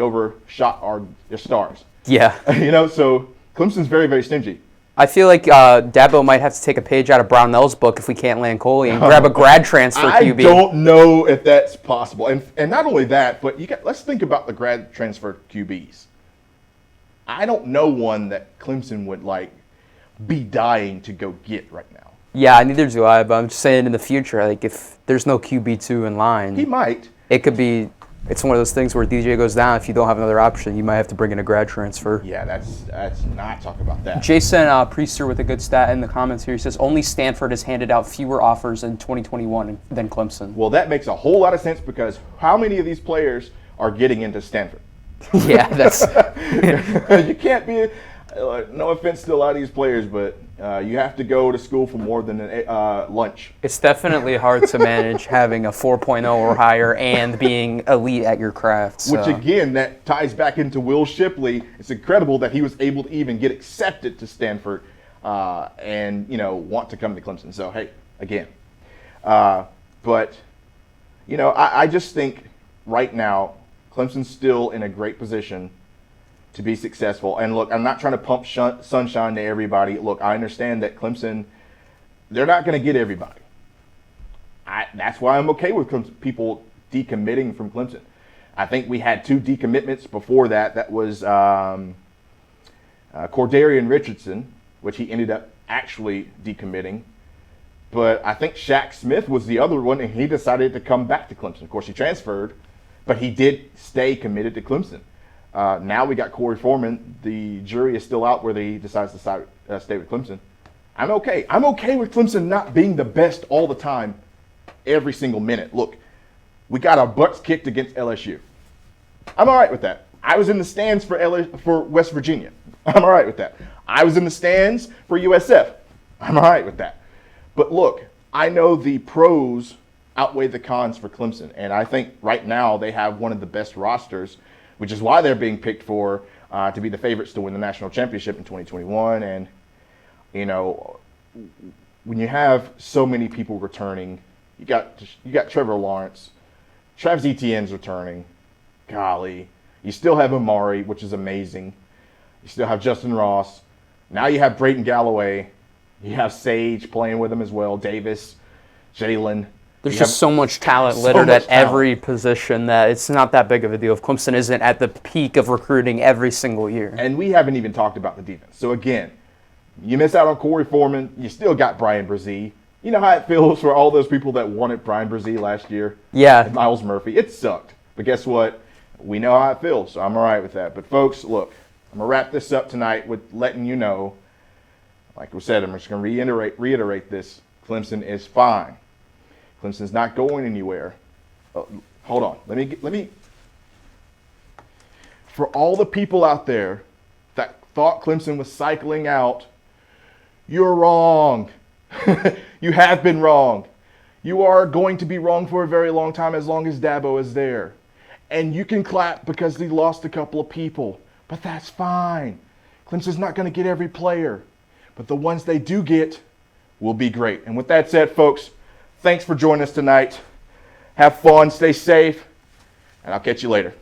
overshot our stars. Yeah. So Clemson's very, very stingy. I feel like Dabo might have to take a page out of Brownell's book if we can't land Coley and grab a grad transfer QB. I don't know if that's possible. And not only that, but let's think about the grad transfer QBs. I don't know one that Clemson would be dying to go get right now. Yeah, neither do I, but I'm just saying in the future, if there's no QB2 in line, he might. It could be. It's one of those things where DJ goes down. If you don't have another option, you might have to bring in a grad transfer. Yeah, that's not talking about that. Jason Priester with a good stat in the comments here. He says only Stanford has handed out fewer offers in 2021 than Clemson. Well, that makes a whole lot of sense because how many of these players are getting into Stanford? Yeah, that's. You can't be. No offense to a lot of these players, but you have to go to school for more than lunch. It's definitely hard to manage having a 4.0 or higher and being elite at your craft. So. Which, again, that ties back into Will Shipley. It's incredible that he was able to even get accepted to Stanford and, want to come to Clemson. So, hey, again. But, I just think right now Clemson's still in a great position to be successful. And look, I'm not trying to pump sunshine to everybody. Look, I understand that Clemson, they're not going to get everybody. That's why I'm okay with people decommitting from Clemson. I think we had 2 decommitments before that. That was Cordarian Richardson, which he ended up actually decommitting. But I think Shaq Smith was the other one, and he decided to come back to Clemson. Of course, he transferred, but he did stay committed to Clemson. Now we got Corey Foreman. The jury is still out whether he decides to stay with Clemson. I'm okay. I'm okay with Clemson not being the best all the time, every single minute. Look, we got our butts kicked against LSU. I'm all right with that. I was in the stands for West Virginia. I'm all right with that. I was in the stands for USF. I'm all right with that. But look, I know the pros outweigh the cons for Clemson, and I think right now they have one of the best rosters, which is why they're being picked to be the favorites to win the national championship in 2021. And, when you have so many people returning, you got Trevor Lawrence, Travis Etienne's returning. Golly, you still have Amari, which is amazing. You still have Justin Ross. Now you have Brayton Galloway. You have Sage playing with him as well, Davis, Jalen. There's just so much talent littered at every position that it's not that big of a deal if Clemson isn't at the peak of recruiting every single year. And we haven't even talked about the defense. So, again, you miss out on Corey Foreman. You still got Brian Brzee. You know how it feels for all those people that wanted Brian Brzee last year? Yeah. And Miles Murphy. It sucked. But guess what? We know how it feels, so I'm all right with that. But, folks, look, I'm going to wrap this up tonight with letting you know, like we said, I'm just going to reiterate this. Clemson is fine. Clemson's not going anywhere. Hold on. Let me. For all the people out there that thought Clemson was cycling out, you're wrong. You have been wrong. You are going to be wrong for a very long time as long as Dabo is there. And you can clap because he lost a couple of people, but that's fine. Clemson's not going to get every player, but the ones they do get will be great. And with that said, folks, thanks for joining us tonight. Have fun, stay safe, and I'll catch you later.